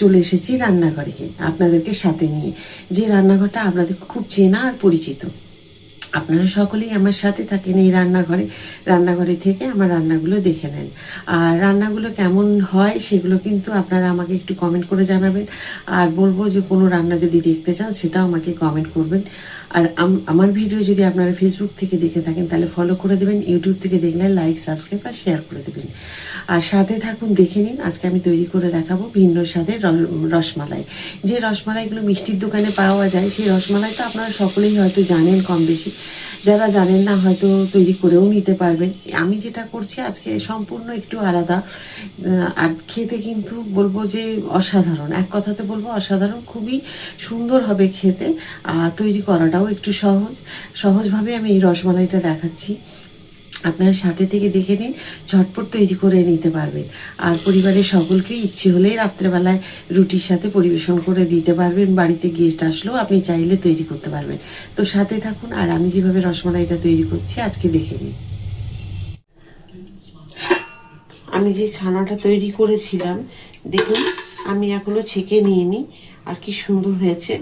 চলে এসেছি রান্নাঘরে আপনাদেরকে সাথে নিয়ে, যে রান্নাঘরটা আপনাদের খুব চেনা আর পরিচিত। আপনারা সকলেই আমার সাথে থাকেন এই রান্নাঘরে থেকে আমার রান্নাগুলো দেখে নেন। আর রান্নাগুলো কেমন হয় সেগুলো কিন্তু আপনারা আমাকে একটু কমেন্ট করে জানাবেন। আর বলবো যে কোনো রান্না যদি দেখতে চান সেটাও আমাকে কমেন্ট করবেন। আর আমার ভিডিও যদি আপনারা ফেসবুক থেকে দেখে থাকেন তাহলে ফলো করে দেবেন, ইউটিউব থেকে দেখলে লাইক, সাবস্ক্রাইব আর শেয়ার করে দেবেন। আর সাথে থাকুন, দেখে নিন। আজকে আমি তৈরি করে দেখাবো ভিন্ন স্বাদের রসমালাই। যে রসমালাইগুলো মিষ্টির দোকানে পাওয়া যায় সেই রসমালাই তো আপনারা সকলেই হয়তো জানেন কম বেশি, যারা জানেন না হয়তো তৈরি করেও নিতে পারবেন। আমি যেটা করছি আজকে সম্পূর্ণ একটু আলাদা, আর খেতে কিন্তু বলবো যে অসাধারণ। এক কথাতে বলবো অসাধারণ, খুবই সুন্দর হবে খেতে। আর তৈরি করাটাও একটু সহজভাবে আমি এই রসমালাইটা দেখাচ্ছি। আপনার সাথে থেকে দেখে নিন, ঝটপট তৈরি করে নিতে পারবেন। আর পরিবারের সকলকে ইচ্ছে হলেই রাত্রেবেলায় রুটির সাথে পরিবেশন করে দিতে পারবেন। বাড়িতে গেস্ট আসলেও আপনি চাইলে তৈরি করতে পারবেন। তো সাথে থাকুন, আর আমি যেভাবে রসমালাইটা তৈরি করছি আজকে দেখে নিন। আমি যে ছানাটা তৈরি করেছিলাম দেখুন, আমি এখনো ছেঁকে নিইনি, আর কি সুন্দর হয়েছে।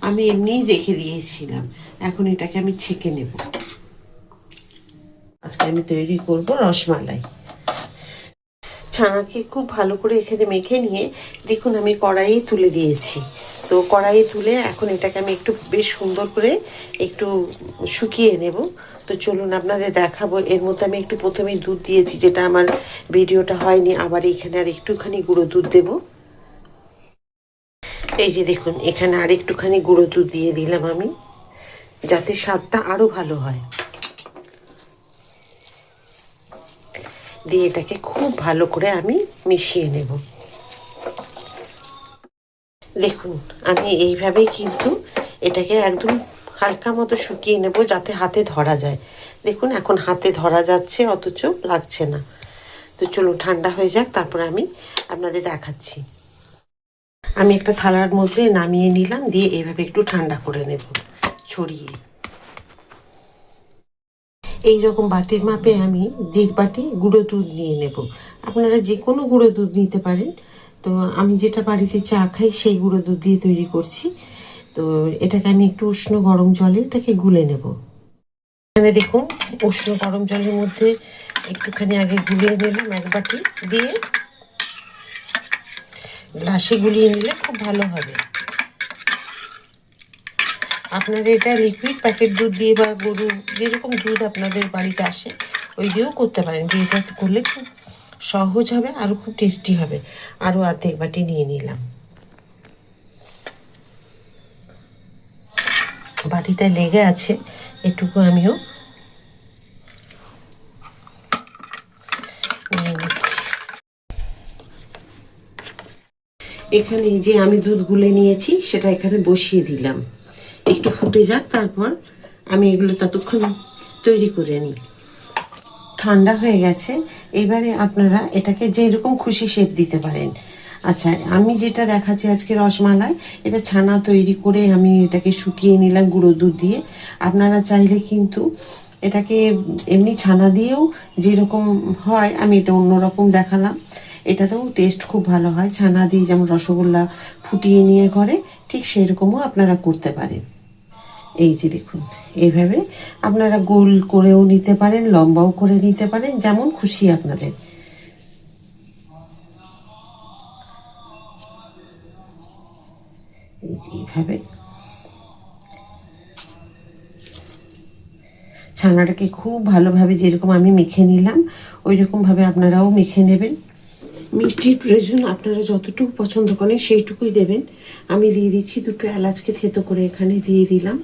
আমি এমনিই রেখে দিয়েছিলাম, এখন এটাকে আমি ছেঁকে নেব। আজকে আমি তৈরি করব রসমালাই। ছানাকে খুব ভালো করে এখানে মেখে নিয়ে দেখুন আমি কড়াইয়ে তুলে দিয়েছি। তো কড়াইয়ে তুলে এখন এটাকে আমি একটু বেশ সুন্দর করে একটু শুকিয়ে নেব। তো চলুন আপনাদের দেখাবো। এর মধ্যে আমি একটু প্রথমেই দুধ দিয়েছি, যেটা আমার ভিডিওটা হয়নি। আবার এখানে আর একটুখানি গুঁড়ো দুধ দেব। এই যে দেখুন এখানে আর একটুখানি গুঁড়ো দুধ দিয়ে দিলাম আমি, যাতে স্বাদটা আরও ভালো হয়। দিয়ে এটাকে খুব ভালো করে আমি মিশিয়ে নেব। দেখুন আমি এইভাবেই কিন্তু এটাকে একদম হালকা মতো শুকিয়ে নেব, যাতে হাতে ধরা যায়। দেখুন এখন হাতে ধরা যাচ্ছে, অথচ লাগছে না। তো চলুন ঠান্ডা হয়ে যাক, তারপর আমি আপনাদের দেখাচ্ছি। আমি একটা থালার মধ্যে নামিয়ে নিলাম, দিয়ে এইভাবে একটু ঠান্ডা করে নেব ছড়িয়ে। এইরকম বাটির মাপে আমি 1.5 বাটি গুঁড়ো দুধ নিয়ে নেব। আপনারা যে কোনো গুঁড়ো দুধ নিতে পারেন। তো আমি যেটা বাড়িতে চা খাই সেই গুঁড়ো দুধ দিয়ে তৈরি করছি। তো এটাকে আমি একটু উষ্ণ গরম জলে এটাকে গুলে নেব। এখানে দেখুন উষ্ণ গরম জলের মধ্যে একটুখানি আগে গুলিয়ে নিলাম 1 বাটি, দিয়ে গ্লাসে গুলিয়ে নিলে খুব ভালো হবে। আপনারা এটা লিকুইড প্যাকেট দুধ দিয়ে বা গরু যেরকম দুধ আপনাদের বাড়িতে আসে ওই দিয়েও করতে পারেন। যে এটা করলে খুব সহজ হবে, আরও খুব টেস্টি হবে। আরও 1/2 বাটি নিয়ে নিলাম। বাটিটা লেগে আছে, এটুকু আমিও নিয়ে নিচ্ছি। এখানে যে আমি দুধ গুলে নিয়েছি সেটা এখানে বসিয়ে দিলাম, একটু ফুটে যাক, তারপর আমি এগুলো ততক্ষণ তৈরি করে নিই। ঠান্ডা হয়ে গেছে, এবারে আপনারা এটাকে যেরকম খুশি শেপ দিতে পারেন। আচ্ছা আমি যেটা দেখাচ্ছি আজকে রসমালাই, এটা ছানা তৈরি করে আমি এটাকে শুকিয়ে নিলাম গুঁড়ো দুধ দিয়ে। আপনারা চাইলে কিন্তু এটাকে এমনি ছানা দিয়েও যেরকম হয়, আমি এটা অন্যরকম দেখালাম। এটাতেও টেস্ট খুব ভালো হয়। ছানা দিয়ে যেমন রসগোল্লা ফুটিয়ে নিয়ে করে, ঠিক সেরকমও আপনারা করতে পারেন। এই যে দেখুন এইভাবে আপনারা গোল করেও নিতে পারেন, লম্বাও করে নিতে পারেন, যেমন খুশি আপনাদের। এই যে এইভাবে ছানাটাকে খুব ভালোভাবে যেরকম আমি মেখে নিলাম ওই রকমভাবে আপনারাও মেখে নেবেন। মিষ্টির প্রয়োজন আপনারা যতটুকু পছন্দ করেন সেইটুকুই দেবেন। আমি দিয়ে দিচ্ছি 2টো এলাচকে থেতো করে এখানে দিয়ে দিলাম।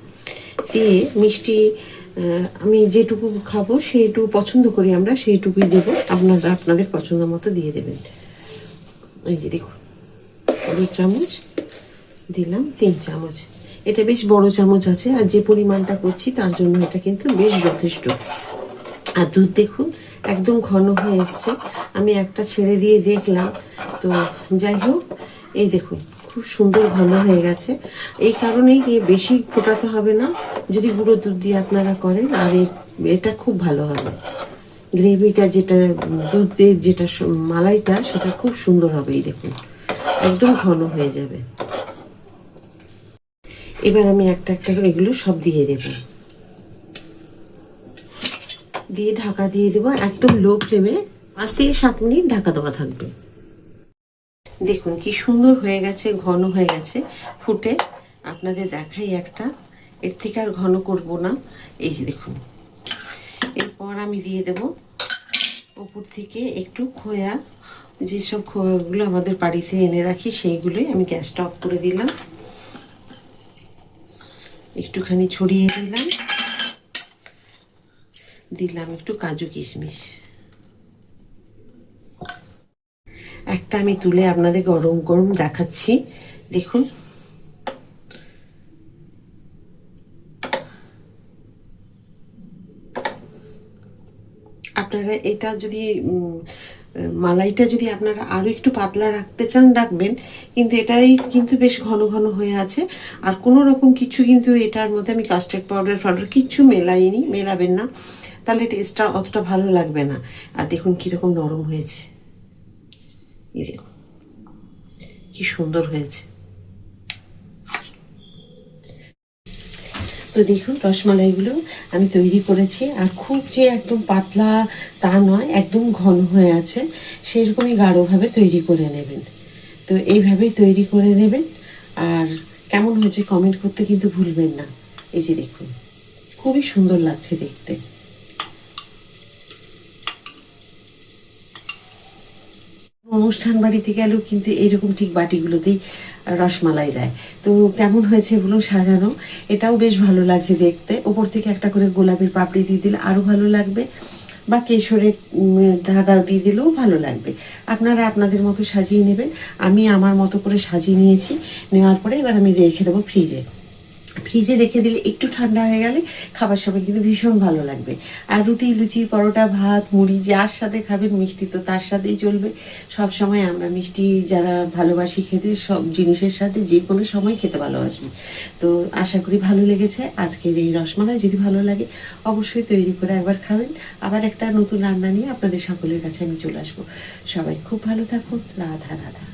দিয়ে মিষ্টি আমি যেটুকু খাবো সেইটুকু পছন্দ করি আমরা সেইটুকুই দেবো। আপনারা আপনাদের পছন্দ মতো দিয়ে দেবেন। এই যে দেখুন 2 চামচ দিলাম, 3 চামচ। এটা বেশ বড় চামচ আছে, আর যে পরিমাণটা করছি তার জন্য এটা কিন্তু বেশ যথেষ্ট। আর দুধ দেখুন একদম ঘন হয়ে এসছে। আমি একটা ছেড়ে দিয়ে দেখলাম, তো যাই হোক এই দেখুন খুব সুন্দর ঘন হয়ে গেছে। এই কারণেই বেশি ফোটাতে হবে না যদি গুঁড়ো দুধ দিয়ে আপনারা করেন, আর এটা খুব ভালো হবে। গ্রেভিটা যেটা দুধ দিয়ে যেটা মালাইটা সেটা খুব সুন্দর হবে। এই দেখুন একদম ঘন হয়ে যাবে। এবার আমি একটা একটা করে এগুলো সব দিয়ে দেব, দিয়ে ঢাকা দিয়ে দেবো একদম লো ফ্লেমে। 5 থেকে 7 মিনিট ঢাকা দেওয়া থাকবে। দেখুন কি সুন্দর হয়ে গেছে, ঘন হয়ে গেছে ফুটে। আপনাদের দেখাই একটা, এর থেকে আর ঘন করব না। এই যে দেখুন, এরপর আমি দিয়ে দেব উপর থেকে একটু খোয়া, যেসব খোয়াগুলো আমাদের বাড়িতে এনে রাখি সেইগুলোই আমি গ্যাসটা অফ করে দিলাম, একটুখানি ছড়িয়ে দিলাম। দিলাম একটু কাজু কিশমিশ। একটা আমি তুলে আপনাদের গরম গরম দেখাচ্ছি, দেখুন। আপনারা এটা যদি মালাইটা যদি আপনারা আরও একটু পাতলা রাখতে চান রাখবেন, কিন্তু এটাই কিন্তু বেশ ঘন ঘন হয়ে আছে। আর কোনো রকম কিছু কিন্তু এটার মধ্যে আমি কাস্টার্ড পাউডার কিচ্ছু মেলাইনি, মেলাবেন না, তাহলে টেস্টটা অতটা ভালো লাগবে না। আর দেখুন কীরকম নরম হয়েছে, এই দেখুন কি সুন্দর হয়েছে। তো দেখুন রসমালাইগুলো আমি তৈরি করেছি, আর খুব যে একদম পাতলা তা নয়, একদম ঘন হয়ে আছে, সেরকমই গাঢ়ভাবে তৈরি করে নেবেন। তো এইভাবেই তৈরি করে নেবেন। আর কেমন হয়েছে কমেন্ট করতে কিন্তু ভুলবেন না। এই যে দেখুন খুবই সুন্দর লাগছে দেখতে। অনুষ্ঠান বাড়িতে গেলেও কিন্তু এরকম ঠিক বাটিগুলোতেই রসমালাই দেয়। তো কেমন হয়েছে বলুন সাজানো, এটাও বেশ ভালো লাগছে দেখতে। ওপর থেকে একটা করে গোলাপের পাপড়ি দিয়ে দিলে আরও ভালো লাগবে, বা কেশরের ধাগা দিয়ে দিলেও ভালো লাগবে। আপনারা আপনাদের মতো সাজিয়ে নেবেন। আমি আমার মতো করে সাজিয়ে নিয়েছি, নেওয়ার পরে এবার আমি রেখে দেবো ফ্রিজে। ফ্রিজে রেখে দিলে একটু ঠান্ডা হয়ে গেলে খাবার সময় কিন্তু ভীষণ ভালো লাগবে। আর রুটি, লুচি, পরোটা, ভাত, মুড়ি যার সাথে খাবেন, মিষ্টি তো তার সাথেই চলবে। সব সময় আমরা মিষ্টি যারা ভালোবাসি খেতে, সব জিনিসের সাথে যে কোনো সময় খেতে ভালোবাসি। তো আশা করি ভালো লেগেছে আজকের এই রসমালাই। যদি ভালো লাগে অবশ্যই তৈরি করে একবার খাবেন। আবার একটা নতুন রান্না নিয়ে আপনাদের সকলের কাছে আমি চলে আসবো। সবাই খুব ভালো থাকুন। রাধা রাধা।